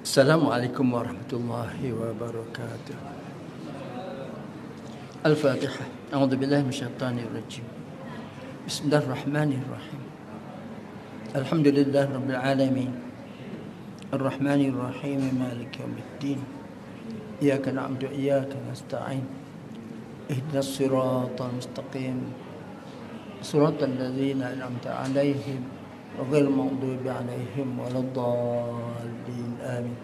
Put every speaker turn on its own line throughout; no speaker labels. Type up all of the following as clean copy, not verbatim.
Assalamualaikum warahmatullahi wabarakatuh. Al-Fatihah. A'udzu billahi minasyaitonir rajim. Bismillahirrahmanirrahim. Alhamdulillahi rabbil alamin. Arrahmanir rahim. Maliki yaumiddin. Iyyaka na'budu wa iyyaka nasta'in. Ihdinas siratal mustaqim. Siratal ladzina an'amta 'alaihim ghairil maghdubi 'alaihim waladdallin. Amin.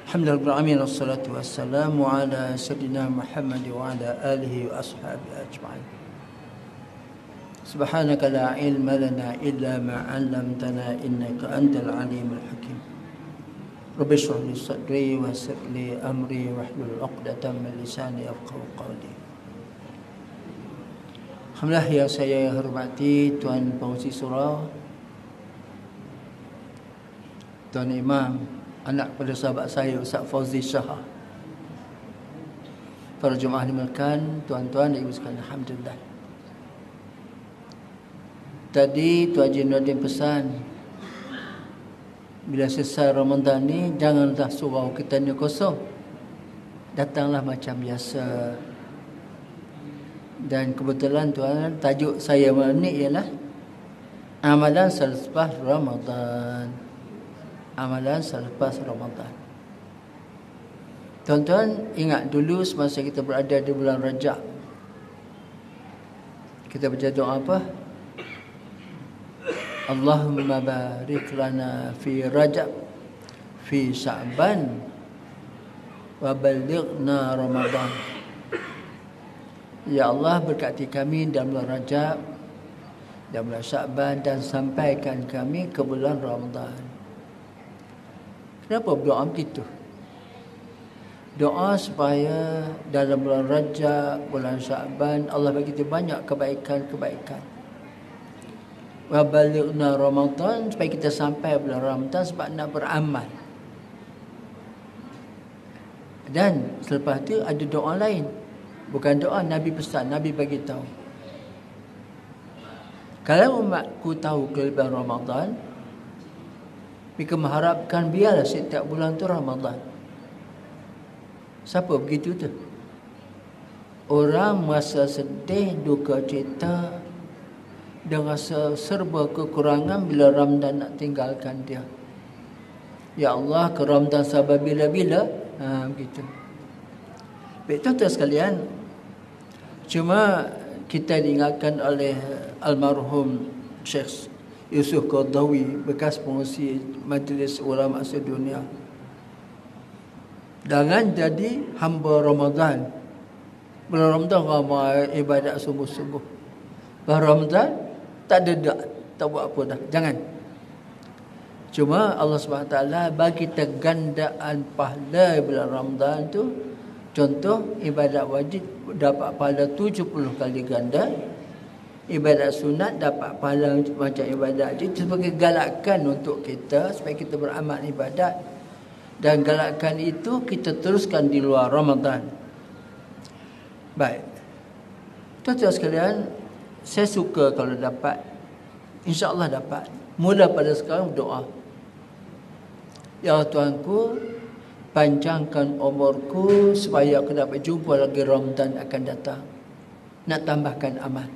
Alhamdulillah rabbil alamin wassalatu wassalamu ala sayyidina Muhammad wa ala alihi wa ashabihi ajma'in. Subhanaka la ilma lana illa ma 'allamtana innaka antal alimul hakim. Rabbi shrah li sadri wa yassir li amri wahlul 'uqdatam min lisani yafqahu qawli. Alhamdulillah yang saya hormati Tuan Pengurusi Surau, Tuan Imam, anak pada sahabat saya Ustaz Fauzi Shah, para jemaah dimulakan, tuan-tuan dan ibu sekalian, alhamdulillah. Tadi Tuan Haji Nordin pesan, bila selesai Ramadan ni janganlah surau kita ni kosong, datanglah macam biasa. Dan kebetulan tuan, tajuk saya malam ni ialah amalan selepas Ramadan. Amalan selepas Ramadan. Tuan-tuan ingat dulu semasa kita berada di bulan Rajab, kita baca doa apa? Allahumma barik lana fi Rajab fi Sya'ban wa ballighna Ramadan. Ya Allah, berkati kami dalam bulan Rajab, dalam bulan Sya'ban, dan sampaikan kami ke bulan Ramadan. Kenapa berdoa begitu? Doa supaya dalam bulan Rajab, bulan Sya'ban, Allah bagi kita banyak kebaikan-kebaikan. Wa balighna Ramadan, supaya kita sampai bulan Ramadan sebab nak beramal. Dan selepas itu ada doa lain. Bukan doa, Nabi pesan, Nabi bagi tahu. Kalau umatku tahu kelebihan Ramadan, mereka mengharapkan biarlah setiap bulan tu Ramadan. Siapa begitu tu? Orang merasa sedih, duka cita, dia rasa serba kekurangan bila Ramadan nak tinggalkan dia. Ya Allah, ke Ramadan sabar bila-bila. Begitu. Baik, tuan-tuan sekalian, cuma kita diingatkan oleh almarhum Syekh Yusuf Qaradawi, bekas pengurusi Majlis Ulama Sedunia, jangan jadi hamba Ramadan. Bulan Ramadan ramai ibadat sungguh-sungguh. Bulan Ramadan tak ada, tak buat apa dah. Jangan. Cuma Allah SWT bagi kita gandaan pahala bulan Ramadan tu. Contoh, ibadat wajib dapat pahala 70 kali ganda. Ibadat sunat dapat pahala macam ibadat wajib. Sebagai galakan untuk kita supaya kita beramal ibadat. Dan galakan itu kita teruskan di luar Ramadan. Baik. Tuan-tuan sekalian, saya suka kalau dapat. InsyaAllah dapat. Mula pada sekarang berdoa. Ya Tuanku, panjangkan umurku supaya aku dapat jumpa lagi Ramadan akan datang. Nak tambahkan amal.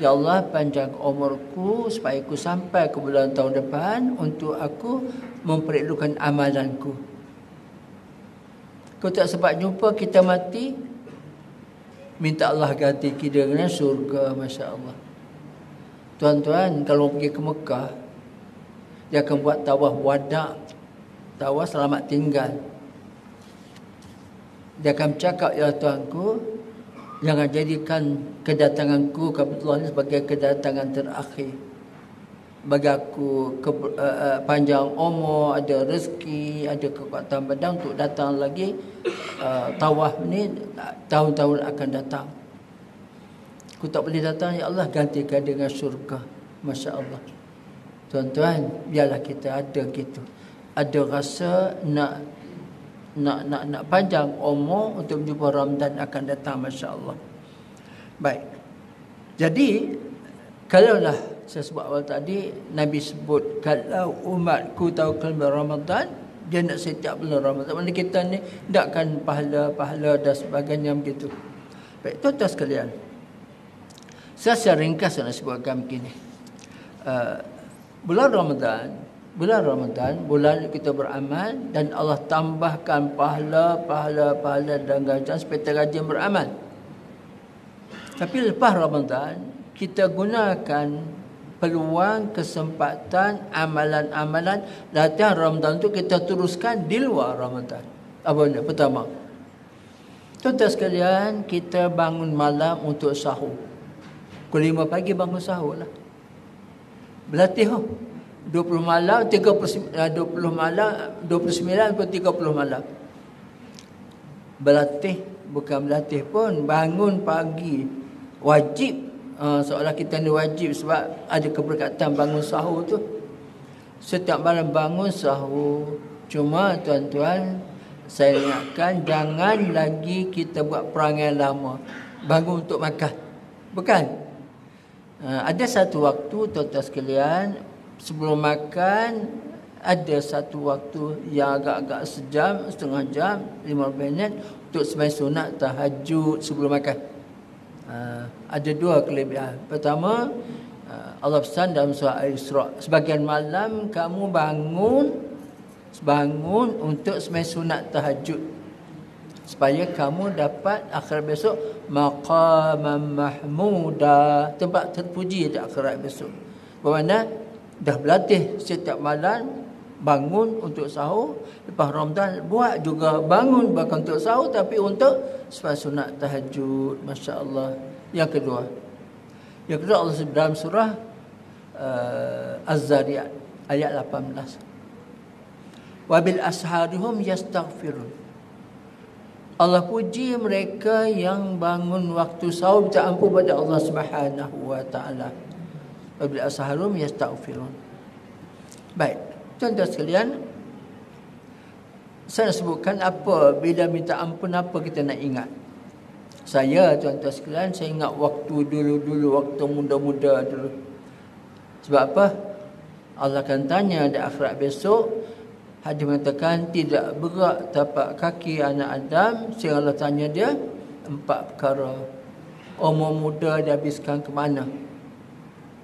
Ya Allah, panjang umurku supaya aku sampai ke bulan tahun depan untuk aku memperelokkan amalanku. Kalau tak sempat jumpa, kita mati, minta Allah ganti kita dengan syurga. Masya Allah. Tuan-tuan, kalau pergi ke Mekah, dia akan buat tawaf wada', tawaf selamat tinggal. Dia akan bercakap, ya Tuanku, jangan jadikan kedatanganku ke Baitullah ini sebagai kedatangan terakhir. Bagi aku panjang umur, ada rezeki, ada kekuatan badan untuk datang lagi tawaf ni tahun-tahun akan datang. Aku tak boleh datang, ya Allah, gantikan dengan syurga. Masya Allah. Tuan-tuan, biarlah kita ada gitu. Ada rasa nak panjang umur untuk berjumpa Ramadan akan datang, Masya Allah. Baik. Jadi, kalaulah saya sebut awal tadi, Nabi sebut kalau umatku tahu kelima Ramadan, dia nak setiap bulan Ramadan. Mana kita ni nakkan pahala-pahala dan sebagainya begitu. Baik, tuan-tuan sekalian, saya secara ringkas nak sebutkan begini. Bulan Ramadan, bulan kita beramal dan Allah tambahkan pahala dan ganjaran seperti rajin beramal. Tapi lepas Ramadan, kita gunakan peluang, kesempatan, amalan-amalan latihan Ramadan tu kita teruskan di luar Ramadan. Apa benda? Pertama, tuan-tuan sekalian, kita bangun malam untuk sahur. Pukul 5 pagi bangun sahur lah. Berlatih 20 malam, 20 malam, 29 atau 30 malam. Berlatih, bukan berlatih pun, bangun pagi. Wajib. Seolah kita ni wajib sebab ada keberkatan bangun sahur tu. Setiap malam bangun sahur. Cuma tuan-tuan, saya ingatkan jangan lagi kita buat perangai lama. Bangun untuk makan. Bukan. Ada satu waktu tuan-tuan sekalian, sebelum makan ada satu waktu yang agak-agak sejam, setengah jam, 15 minit untuk sembahyang sunat tahajud sebelum makan. Ada dua kelebihan. Pertama, Allah pesan dalam surah Al-Isra, sebagian malam kamu bangun untuk sembahyang sunat tahajud supaya kamu dapat akhirat besok maqaman mahmuda, tempat terpuji di akhirat besok. Bermakna dah berlatih setiap malam bangun untuk sahur. Lepas Ramadan buat juga bangun bukan untuk sahur tapi untuk sembahyang sunat tahajud. Masya-Allah. Yang kedua Allah sebut dalam surah Az-Zariyat ayat 18. Wa bil asharihum yastaghfirun. Allah puji mereka yang bangun waktu sahur minta ampun pada Allah Subhanahu wa taala. Wa bil asharihum yastaghfirun. Baik, tuan-tuan sekalian, saya nak sebutkan apa bila minta ampun, apa kita nak ingat. Saya, tuan-tuan sekalian, saya ingat waktu dulu, waktu muda-muda dulu. Sebab apa? Allah akan tanya di akhirat besok. Hadis mengatakan tidak berat tapak kaki anak Adam sehingga Allah tanya dia 4 perkara. Umur muda dihabiskan ke mana?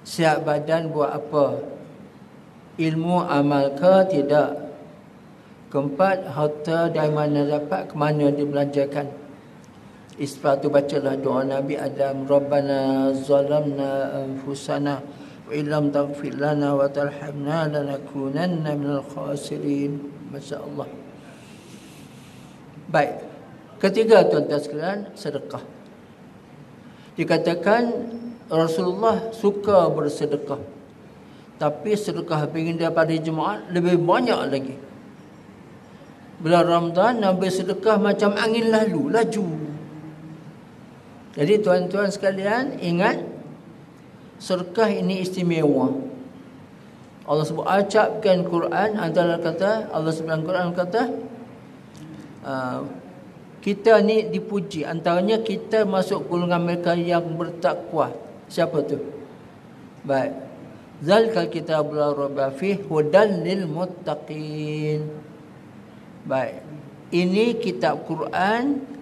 Sihat badan buat apa? Ilmu amal ke tidak? Keempat, harta dari mana dapat, ke mana dibelanjakan? Isbatu bacalah doa Nabi Adam, Rabbana zalamna anfusana wa illam taghfir lana wa tarhamna lanakunanna minal khasirin. Masya-Allah. Baik. Ketiga, tuan-tuan sekalian, sedekah. Dikatakan Rasulullah suka bersedekah. Tapi sedekah pingin daripada jemaah lebih banyak lagi. Bulan Ramadan Nabi sedekah macam angin lalu, laju. Jadi tuan-tuan sekalian, ingat sedekah ini istimewa. Allah sebut acapkan Quran, antara kata Allah sebutkan Quran kata kita ni dipuji, antaranya kita masuk golongan mereka yang bertakwa. Siapa tu? Baik. Zalikal kitabul raiba fihi hudan lil muttaqin. Baik. Ini kitab Quran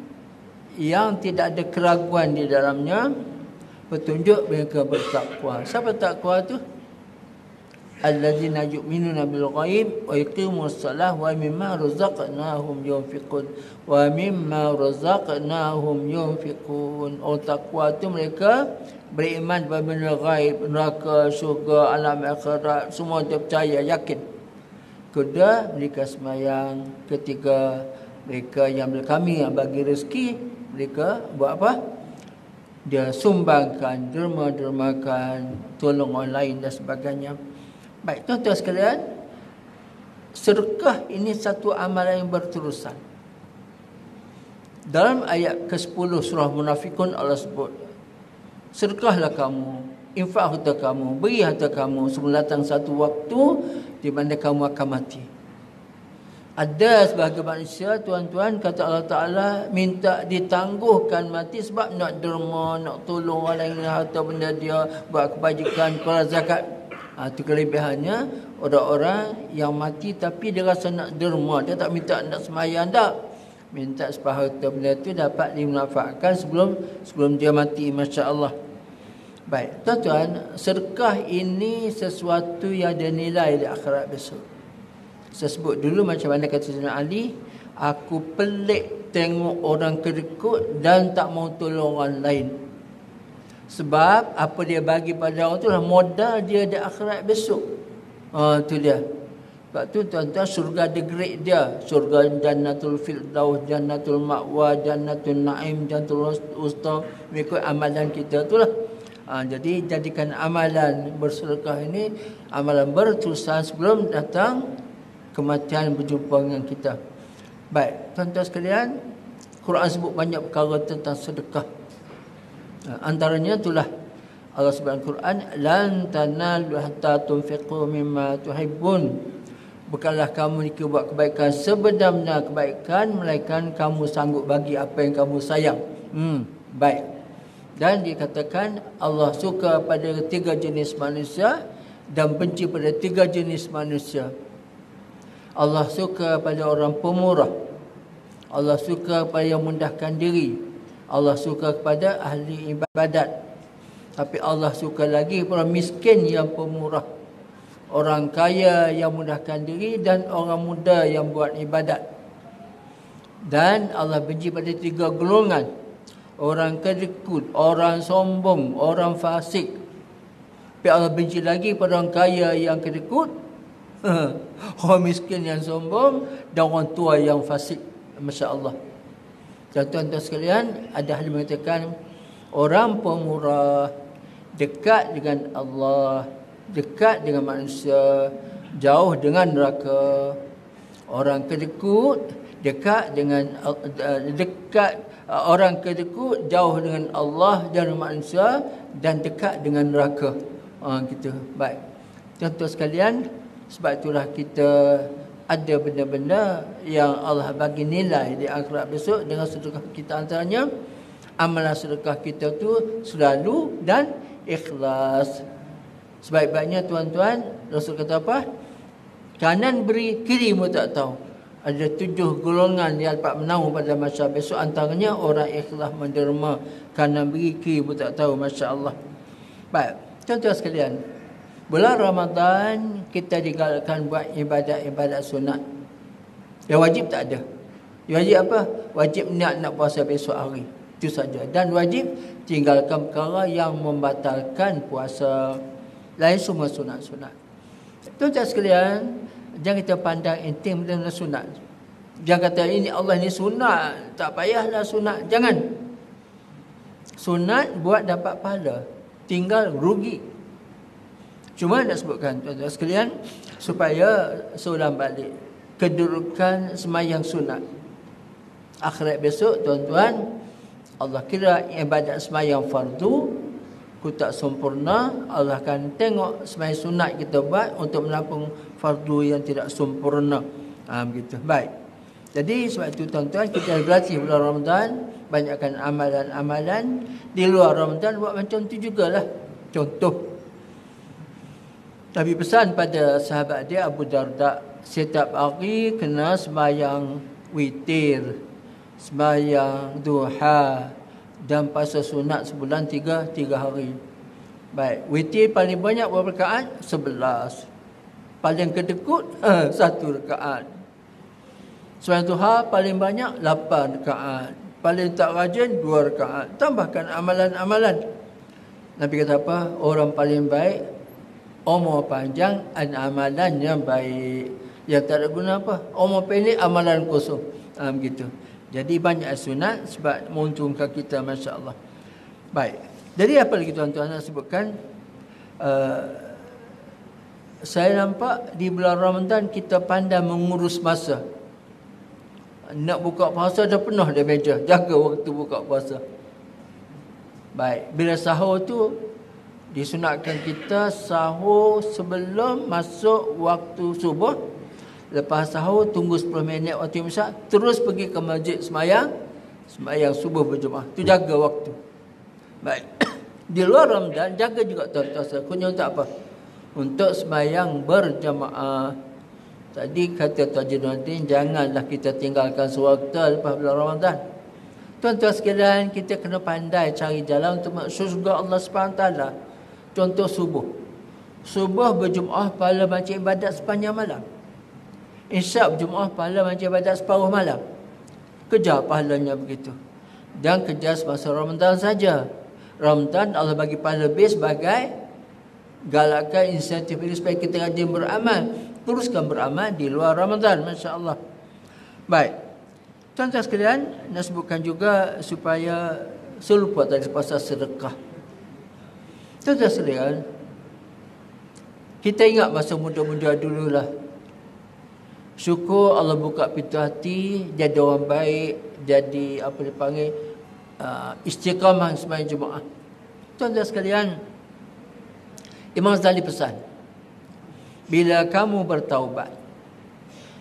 yang tidak ada keraguan di dalamnya, petunjuk mereka bertakwa. Siapa takwa tu? Allazina yu'minuna bil ghaib wa yuqimus salah wa mimma razaqnahum yunfiqun wa mimma razaqnahum yunfiqun. Oh, takwa tu mereka beriman pada benda ghaib, neraka, syurga, alam akhirat, semua dia percaya, yakin. Kedua, mereka sembahyang. Ketiga, mereka yang kami yang bagi rezeki, mereka buat apa? Dia sumbangkan, derma-dermakan, tolong orang lain dan sebagainya. Baik, tuan-tuan sekalian, sedekah ini satu amalan yang berterusan. Dalam ayat ke-10 surah Munafikun Allah sebut, sedekahlah kamu, infak harta kamu, beri harta kamu sebelum datang satu waktu di mana kamu akan mati. Ada sebahagian manusia, tuan-tuan, kata Allah Ta'ala, minta ditangguhkan mati sebab nak derma, nak tolong orang lain, harta benda dia, buat kebajikan, keluar zakat. Itu kelebihannya orang-orang yang mati tapi dia rasa nak derma. Dia tak minta nak semayang tak. Minta supaya harta benda tu dapat dimanfaatkan sebelum dia mati. Masya Allah. Baik, tuan-tuan, sedekah ini sesuatu yang ada nilai di akhirat besok. Saya sebut dulu macam mana kata Sayyidina Ali, aku pelik tengok orang kedekut dan tak mau tolong orang lain. Sebab apa dia bagi pada orang tu lah modal dia di akhirat besok. Tu dia. Sebab tu tuan-tuan, surga ada grade dia. Surga Jannatul Firdaus, Jannatul Ma'wa, Jannatul Naim, Jannatul Usta. Mengikut amalan kita tu lah. Jadi jadikan amalan bersedekah ini amalan berterusan sebelum datang kematian berjumpa dengan kita. Baik, tuan-tuan sekalian, Quran sebut banyak perkara tentang sedekah. Antaranya itulah Allah sebut dalam Quran, lan tanalu hatta tunfiqu mimma tuhibbun. Bukanlah kamu nikah buat kebaikan sebenar-benar kebaikan melainkan kamu sanggup bagi apa yang kamu sayang. Baik. Dan dikatakan Allah suka pada 3 jenis manusia dan benci pada 3 jenis manusia. Allah suka pada orang pemurah. Allah suka pada yang mendahkan diri. Allah suka kepada ahli ibadat. Tapi Allah suka lagi orang miskin yang pemurah, orang kaya yang mudahkan diri, dan orang muda yang buat ibadat. Dan Allah benci pada 3 golongan: orang kedekut, orang sombong, orang fasik. Tapi Allah benci lagi pada orang kaya yang kedekut, orang miskin yang sombong, dan orang tua yang fasik. Masya Allah. Tuan-tuan sekalian, ada ahli mengatakan orang pemurah dekat dengan Allah, dekat dengan manusia, jauh dengan neraka. Orang kedekut dekat dengan orang kedekut jauh dengan Allah dan manusia, dan dekat dengan neraka. Gitu. Baik. Tuan-tuan sekalian, sebab itulah kita ada benda-benda yang Allah bagi nilai di akhirat besok dengan sedekah kita. Antaranya amalan sedekah kita tu selalu dan ikhlas. Sebaik-baiknya tuan-tuan, Rasul kata apa? Kanan beri, kiri mu tak tahu. Ada 7 golongan yang dapat menang pada masa besok. Antaranya orang ikhlas menderma. Kanan beri, kiri mu tak tahu. Masya Allah. Baik, tuan-tuan sekalian, bulan Ramadan kita digalakkan buat ibadat-ibadat sunat. Yang wajib tak ada. Yang wajib apa? Wajib niat nak puasa besok hari. Itu saja. Dan wajib tinggalkan perkara yang membatalkan puasa. Lain semua sunat-sunat. Tuan-tuan sekalian, jangan kita pandang enteng benda sunat. Jangan kata ini Allah ni sunat, tak payahlah sunat. Jangan. Sunat buat dapat pahala, tinggal rugi. Cuma nak sebutkan tuan-tuan sekalian supaya seulang balik kedudukan semayang sunat. Akhirat besok tuan-tuan, Allah kira ibadat semayang fardu ku tak sempurna, Allah akan tengok semayang sunat kita buat untuk menampung fardu yang tidak sempurna. Begitu. Baik. Jadi sebab itu tuan-tuan, kita berlatih bulan Ramadan, banyakkan amalan-amalan. Di luar Ramadan buat macam tu jugalah. Contoh, Nabi pesan pada sahabat dia Abu Darda, setiap hari kena sembahyang witir, sembahyang duha, dan puasa sunat sebulan 3 hari. Baik, witir paling banyak berapa rakaat? 11. Paling kedekut 1 rakaat. Sembahyang duha paling banyak 8 rakaat. Paling tak rajin 2 rakaat. Tambahkan amalan-amalan. Nabi kata apa? Orang paling baik umur panjang dan amalan yang baik. Yang tak ada guna apa? Umur pendek, amalan kosong. Begitu. Jadi banyak sunat sebab menguntungkan kita, Masya Allah. Baik. Jadi apa lagi tuan-tuan nak sebutkan? Saya nampak di bulan Ramadan kita pandai mengurus masa. Nak buka puasa dah penuh dah meja. Jaga waktu buka puasa. Baik. Bila sahur tu, disunatkan kita sahur sebelum masuk waktu subuh. Lepas sahur tunggu 10 minit waktu imsak, terus pergi ke masjid sembahyang subuh berjemaah. Tu jaga waktu. Baik. Di luar Ramadan jaga juga tuan-tuan sekunya untuk apa? Untuk sembahyang berjemaah. Tadi kata Tuan Jainuddin, janganlah kita tinggalkan sewaktu lepas bulan Ramadan. Tuan-tuan sekalian, kita kena pandai cari jalan untuk masuk syurga Allah SWT. Contoh subuh. Subuh berjemaah pahala macam ibadat sepanjang malam. Isyak berjemaah pahala macam ibadat separuh malam. Kejar pahalanya begitu. Dan kejar semasa Ramadan saja. Ramadan Allah bagi pahala lebih sebagai galakan insentif ini supaya kita rajin beramal. Teruskan beramal di luar Ramadan. Masya Allah. Baik. Tuan-tuan sekalian, nak sebutkan juga supaya selupa tadi pasal sedekah. Tuan-tuan sekalian, kita ingat masa muda-muda dululah. Syukur Allah buka pintu hati, jadi orang baik, jadi apa dipanggil istiqamah sembahyang Jumaat. Tuan-tuan sekalian, Imam Ghazali pesan, bila kamu bertaubat,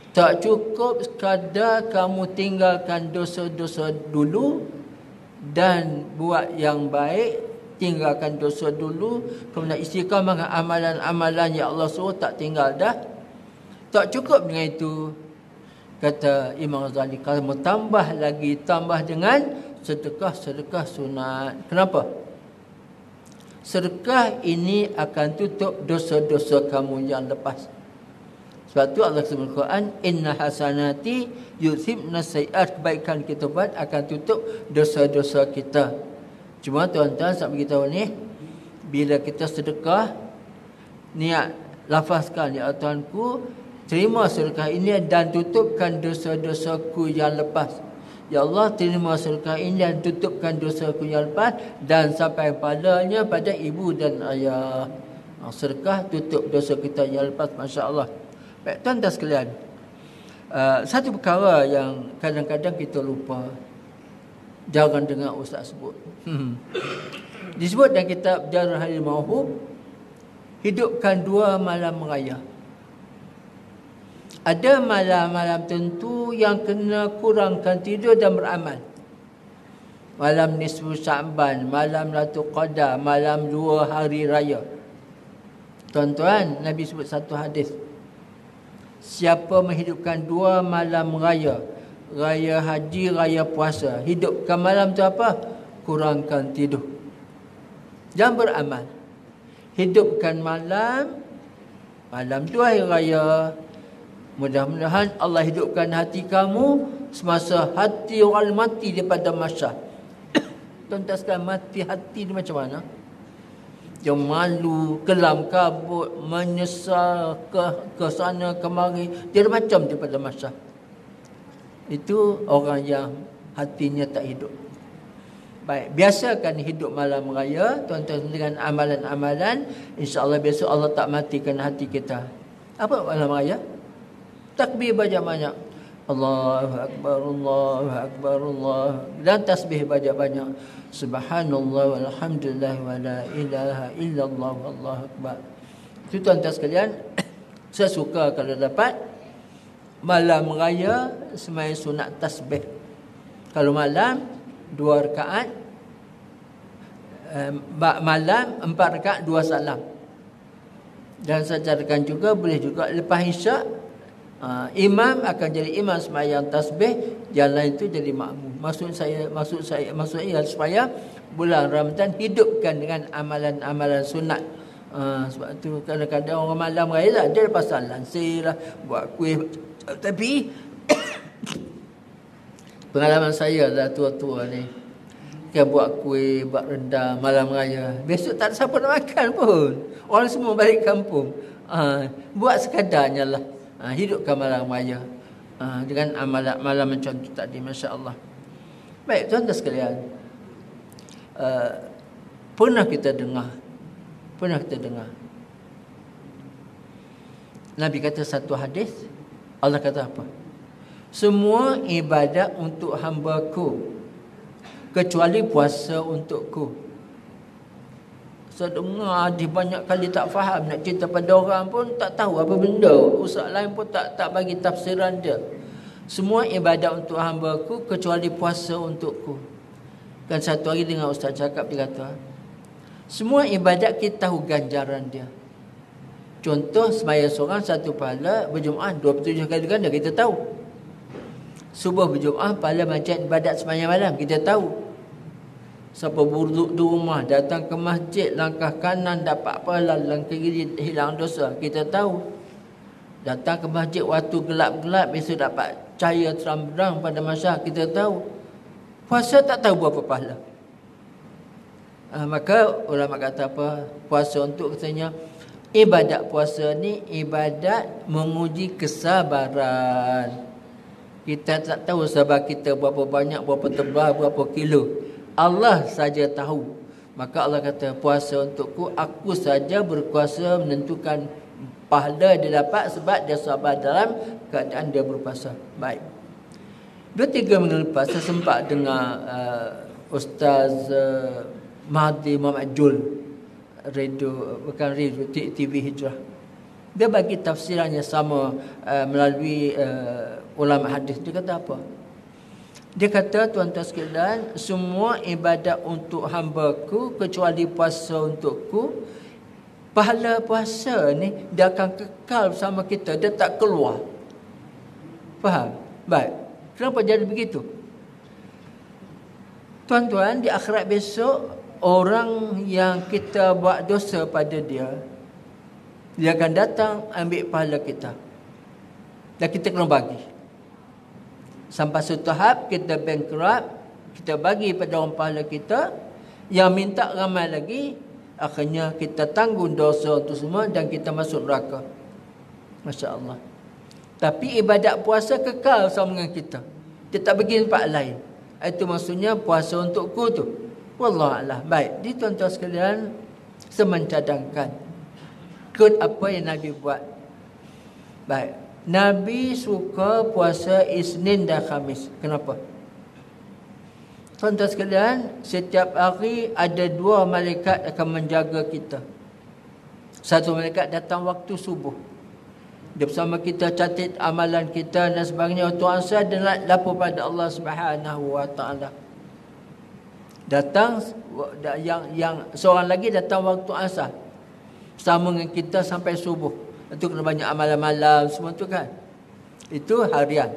tak cukup sekadar kamu tinggalkan dosa-dosa dulu dan buat yang baik, tinggalkan dosa dulu, kemudian istiqamah dengan amalan-amalan yang Allah suruh, tak tinggal dah. Tak cukup dengan itu, kata Imam Ghazali, kamu tambah dengan sedekah sunat. Kenapa? Sedekah ini akan tutup dosa-dosa kamu yang lepas. Sebab tu Allah sebut Quran, inna hasanati yudhibna sayiat, kebaikan kita buat akan tutup dosa-dosa kita. Cuma tuan-tuan nak beritahu ni, bila kita sedekah, niat lafazkan, ya Tuhanku, terima sedekah ini dan tutupkan dosa-dosaku yang lepas. Ya Allah, terima sedekah ini dan tutupkan dosaku yang lepas, dan sampai padanya pada ibu dan ayah. Sedekah tutup dosa kita yang lepas. Masya Allah. Baik, tuan-tuan sekalian, satu perkara yang kadang-kadang kita lupa, jarang dengar ustaz sebut. Disebut dalam kitab Jarul Halil Mauhub, hidupkan 2 malam raya. Ada malam-malam tentu yang kena kurangkan tidur dan beramal. Malam nisfu Sya'ban, malam Lailatul Qadar, malam 2 hari raya. Tuan-tuan, Nabi sebut satu hadis. Siapa menghidupkan 2 malam raya, raya haji, raya puasa, hidupkan malam tu apa? Kurangkan tidur. Jangan beramal. Hidupkan malam 2 hari raya. Mudah-mudahan Allah hidupkan hati kamu semasa hati orang mati daripada masyar. Tuan-tuan sekalian, mati hati ni macam mana? Yang malu, kelam kabut, menyesal, ke sana kemari, dia macam daripada masyar. Itu orang yang hatinya tak hidup. Baik, biasakan hidup malam raya, tuan-tuan, dengan amalan-amalan. InsyaAllah besok Allah tak matikan hati kita. Apa malam raya? Takbir banyak-banyak. Allahu Akbar, Allahu Akbar, Allah. Dan tasbih banyak-banyak. Subhanallah walhamdulillah wa la ilaha illallah wallahu akbar. Itu tuan-tuan sekalian, saya suka kalau dapat malam raya sembahyang sunat tasbih. Kalau malam 2 rakaat, malam 4 rakaat 2 salam. Dan saya carikan juga boleh juga lepas isyak, imam akan jadi imam sembahyang tasbih, yang lain itu jadi makmum. Maksud saya supaya bulan Ramadan hidupkan dengan amalan-amalan sunat. Sebab tu kadang-kadang orang malam raya lah, dia pasal lansir lah, buat kuih. Tapi pengalaman saya dah tua-tua ni, kan buat kuih, buat rendang malam raya, besok tak ada siapa nak makan pun, orang semua balik kampung. Buat sekadarnya lah. Hidupkan malam raya dengan amalan macam tu tadi. Masya Allah. Baik, tuan-tuan sekalian, pernah kita dengar Nabi kata satu hadis, Allah kata apa? Semua ibadat untuk hamba-Ku kecuali puasa untuk-Ku. Ustaz dengar hadis banyak kali tak faham, nak cerita pada orang pun tak tahu apa benda. Ustaz lain pun tak bagi tafsiran dia. Semua ibadat untuk hamba-Ku kecuali puasa untuk-Ku. Kan satu hari dengar Ustaz cakap, dia kata, semua ibadat kita tahu ganjaran dia. Contoh sembahyang seorang satu pahala, berjemaah 27 kali ganda kita tahu. Subuh berjemaah pahala macam ibadat sembahyang malam kita tahu. Siapa burduk di rumah, datang ke masjid, langkah kanan dapat pahala, langkah kiri hilang dosa, kita tahu. Datang ke masjid waktu gelap-gelap, besok dapat cahaya terang-benderang pada masa, kita tahu. Puasa tak tahu berapa pahala. Maka ulama kata apa? Puasa untuk katanya, ibadat puasa ni ibadat menguji kesabaran. Kita tak tahu sabar kita berapa banyak, berapa tebal, berapa kilo. Allah saja tahu. Maka Allah kata, puasa untuk-Ku, Aku saja berkuasa menentukan pahala dia dapat sebab dia sabar dalam keadaan dia berpuasa. Baik. 2-3 minggu lepas saya sempat dengar Ustaz Mahdi Muhammad Jul, radio, bukan radio, TV Hijrah. Dia bagi tafsirannya sama melalui ulama hadis. Dia kata apa? Dia kata, tuan-tuan sekalian, semua ibadat untuk hamba-Ku kecuali puasa untuk-Ku, pahala puasa ni dia akan kekal bersama kita, dia tak keluar. Faham? Baik. Kenapa jadi begitu? Tuan-tuan, di akhirat besok, orang yang kita buat dosa pada dia akan datang ambil pahala kita, dan kita kena bagi. Sampai satu tahap kita bankrupt, kita bagi pada orang pahala kita, yang minta ramai lagi, akhirnya kita tanggung dosa itu semua dan kita masuk neraka. Masya Allah. Tapi ibadat puasa kekal sama dengan kita, dia tak bagi tempat lain. Itu maksudnya puasa untuk-Ku tu. Wallahualam. Baik, di tuan-tuan sekalian, saya mencadangkan kod apa yang Nabi buat. Baik, Nabi suka puasa Isnin dan Khamis. Kenapa? Tuan-tuan sekalian, setiap hari ada 2 malaikat akan menjaga kita. Satu malaikat datang waktu subuh, dia bersama kita, catat amalan kita dan sebagainya. Waktu asar dia nak lapor pada Allah Subhanahu wa taala. Datang yang seorang lagi datang waktu asar, sama dengan kita sampai subuh. Itu kena banyak amalan malam semua tu kan. Itu harian.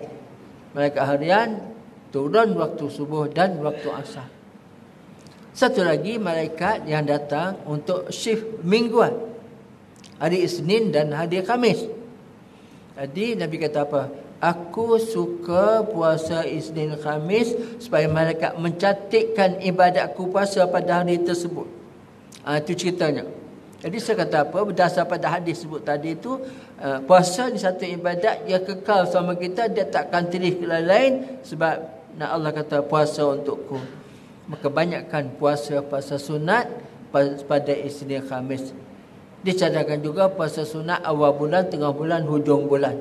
Malaikat harian turun waktu subuh dan waktu asar. Satu lagi malaikat yang datang untuk shift mingguan, hari Isnin dan hari Khamis. Jadi Nabi kata apa? Aku suka puasa Isnin Khamis supaya malaikat mencatatkan ibadatku puasa pada hari tersebut. Itu ceritanya. Jadi saya kata apa? Berdasar pada hadis sebut tadi itu, puasa ni satu ibadat yang kekal sama kita, dia takkan terih ke lain, sebab Allah kata puasa untuk-Ku. Maka banyakkan puasa sunat pada Isnin Khamis. Dicadangkan juga puasa sunat awal bulan, tengah bulan, hujung bulan.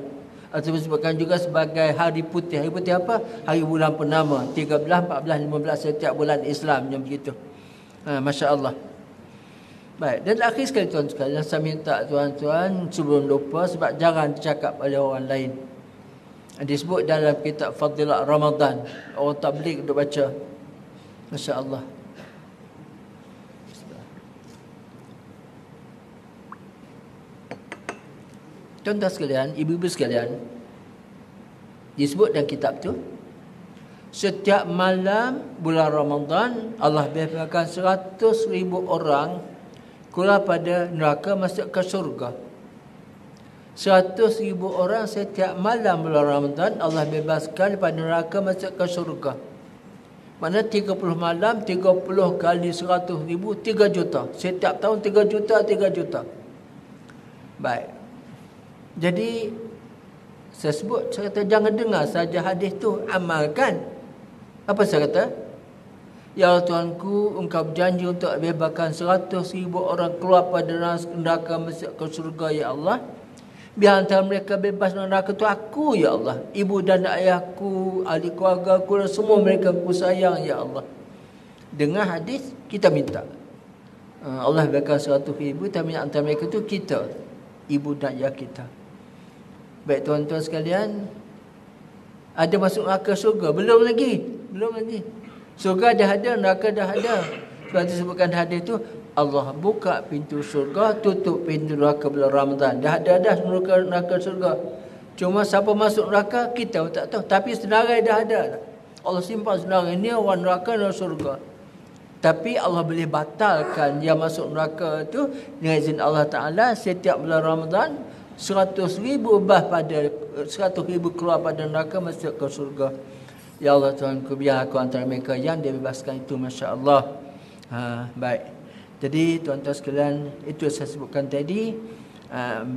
Atau disebutkan juga sebagai hari putih. Hari putih apa? Hari bulan purnama, 13, 14, 15 setiap bulan Islam, yang begitu. Masya Allah. Baik, dan akhir sekali tuan-tuan sekalian, saya minta tuan-tuan sebelum lupa, sebab jarang dicakap oleh orang lain. Disebut dalam kitab Fadilat Ramadan, orang tabligh duk baca. Masya Allah. Tuan-tuan sekalian, ibu-ibu sekalian, disebut dalam kitab tu, setiap malam bulan Ramadan Allah biarkan 100,000 orang keluar pada neraka masuk ke syurga. 100,000 orang setiap malam bulan Ramadan Allah bebaskan daripada neraka masuk ke syurga. Maknanya 30 malam, 30 kali 100,000, 3 juta. Setiap tahun 3 juta, 3 juta. Baik. Jadi saya sebut, saya kata jangan dengar saja hadis tu, amalkan. Apa saya kata? Ya Tuanku, Engkau berjanji untuk bebaskan 100,000 orang keluar pada neraka masuk ke syurga, ya Allah. Biar antara mereka bebas dari neraka tu aku, ya Allah. Ibu dan ayahku, ahli keluarga aku dan semua mereka aku sayang, ya Allah. Dengar hadis, kita minta. Allah bakal 100,000, tapi antara mereka tu kita, ibu dan ayah kita. Baik tuan-tuan sekalian, ada masuk neraka syurga? Belum lagi. Syurga dah ada, neraka dah ada. Sebab disebutkan hadis tu, Allah buka pintu syurga, tutup pintu neraka bulan Ramadan. Dah ada neraka syurga. Cuma siapa masuk neraka kita tak tahu, tapi senarai dah ada. Allah simpan senarai ni orang neraka dan syurga. Tapi Allah boleh batalkan yang masuk neraka tu dengan izin Allah Ta'ala. Setiap bulan Ramadan 100,000 pada 100,000 keluar pada neraka masuk ke surga. Ya Allah Tuhanku, biar aku antara mereka yang dibebaskan itu, Masya Allah. Baik. Jadi tuan-tuan sekalian, itu saya sebutkan tadi.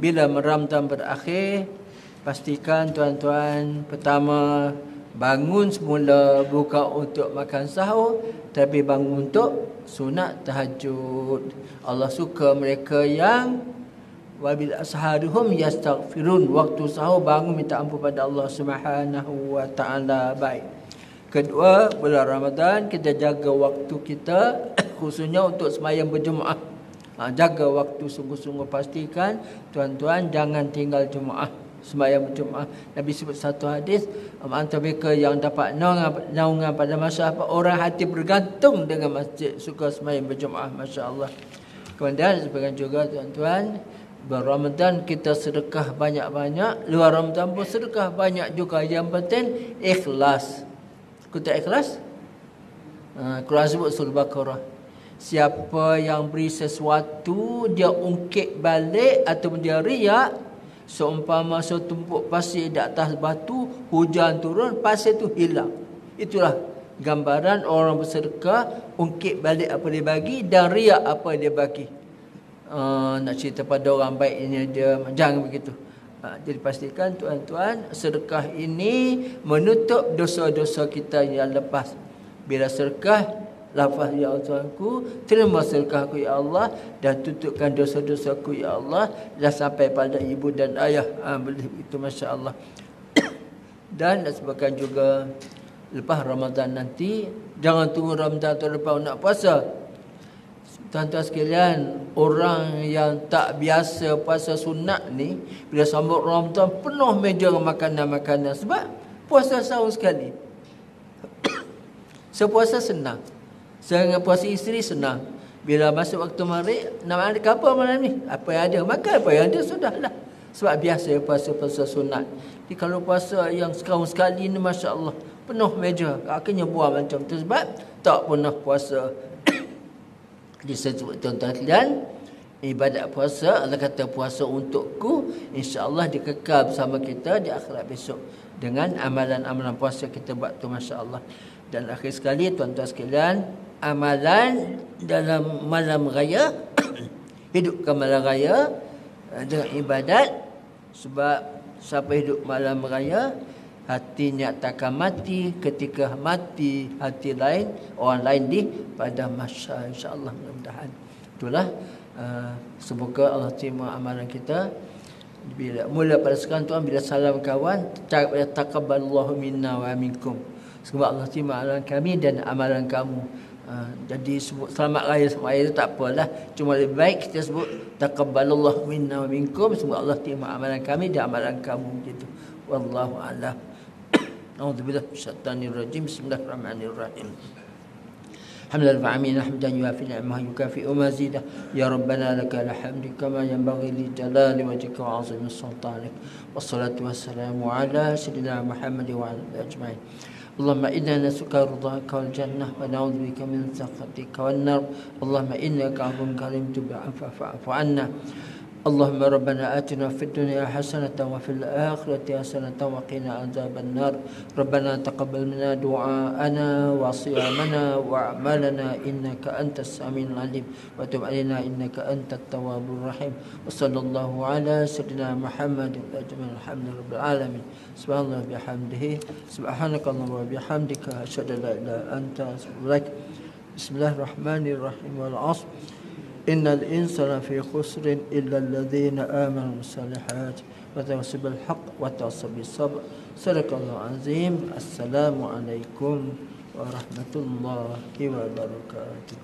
Bila Ramadan berakhir, pastikan tuan-tuan, pertama, bangun semula buka untuk makan sahur, tapi bangun untuk sunat tahajud. Allah suka mereka yang wabil asharihum yastaghfirun, waktu sahur bangun minta ampun pada Allah Subhanahu wa taala. Baik. Kedua, bulan Ramadan kita jaga waktu kita khususnya untuk sembahyang berjemaah. Jaga waktu sungguh-sungguh, pastikan tuan-tuan jangan tinggal jemaah, sembahyang berjemaah. Nabi sebut satu hadis, antara mereka yang dapat naungan pada masa apa, orang hati bergantung dengan masjid, suka sembahyang berjemaah. Masya-Allah. Kemudian sebagian juga tuan-tuan, Ramadan kita sedekah banyak-banyak, luar Ramadan pun sedekah banyak juga. Yang penting ikhlas. Kita ikhlas. Quran sebut surah Baqarah, siapa yang beri sesuatu dia ungkit balik ataupun dia riak, seumpama setumpuk pasir di atas batu, hujan turun, pasir tu hilang. Itulah gambaran orang bersedekah, ungkit balik apa dia bagi dan riak apa dia bagi. Nak cerita pada orang baik ini dia, jangan begitu. Jadi pastikan tuan-tuan, sedekah ini menutup dosa-dosa kita yang lepas. Bila sedekah, lafaz ya Tuhanku, terima sedekahku ya Allah, dan tutupkan dosa-dosaku ya Allah, dah sampai pada ibu dan ayah. Boleh itu, Masya Allah. Dan sebabkan juga lepas Ramadan nanti, jangan tunggu Ramadan tahun depan nak puasa. Tuan-tuan sekalian, orang yang tak biasa puasa sunat ni, bila sambut Ramadan penuh meja makanan-makanan. Sebab puasa setahun sekali. Sepuasa senang. Dengan puasa isteri senang. Bila masuk waktu maghrib, nak makan apa malam ni? Apa yang ada, makan apa yang ada, sudahlah. Sebab biasa puasa-puasa sunat. Jadi kalau puasa yang setahun sekali ni, Masya Allah, penuh meja. Akhirnya buang macam tu sebab tak pernah puasa. Disebut tuan-tuan sekalian, ibadat puasa, Allah kata puasa untukku, insya-Allah dikekal bersama kita di akhirat besok dengan amalan-amalan puasa kita buat tu, Masya-Allah. Dan akhir sekali tuan-tuan sekalian, amalan dalam malam raya hidupkan malam raya dengan ibadat. Sebab siapa hidup malam raya, hatinya takkan mati. Ketika mati hati lain, orang lain di pada masa, insya-Allah, mudah-mudahan. Itulah semoga Allah terima amalan kita. Bila mula pada sekarang tuan, bila salam kawan, taqabbalallahu minna wa minkum. Semoga Allah terima amalan kami dan amalan kamu. Jadi sebut selamat raya sama raya itu tak apalah, cuma lebih baik kita sebut taqabbalallahu minna wa minkum, semoga Allah terima amalan kami dan amalan kamu, gitu. Wallahu a'lam. A'udzubillahi minasyaitanir rajim. Bismillahirrahmanirrahim. Hamdan fa'amina hamdan yuafi ni'mah yukafi'u mazidah. Ya Rabbana lakal hamdu kama yanbaghi li jalali wajhika wa 'azimi sultanik. Wassalatu wassalamu ala sayyidina Muhammad wa ala alihi ajma'in. Allahumma inna nas'aluka ridhaka wal jannah wa na'udzubika min sakhatika wan nar. Allahumma innaka 'afuwwun karim tub 'afwa fa'fu 'anna. اللهم ربنا آتنا في الدنيا حسنة وفي الآخرة حسنة وقنا عذاب النار. ربنا تقبل منا دعاءنا وصيامنا وأعمالنا إنك أنت السميع العليم وتب علينا إنك أنت التواب الرحيم. وصلى الله على سيدنا محمد وأجمعين. الحمد لله رب العالمين. سبحان الله وبحمده سبحانك اللهم وبحمدك أشهد أن لا إله إلا أنت أستغفرك. بسم الله الرحمن الرحيم. والعصر إن الإنسان في خسر إلا الذين آمنوا بالصالحات وتواصوا بالحق وتواصوا بالصبر. صدق الله العظيم. السلام عليكم ورحمة الله وبركاته.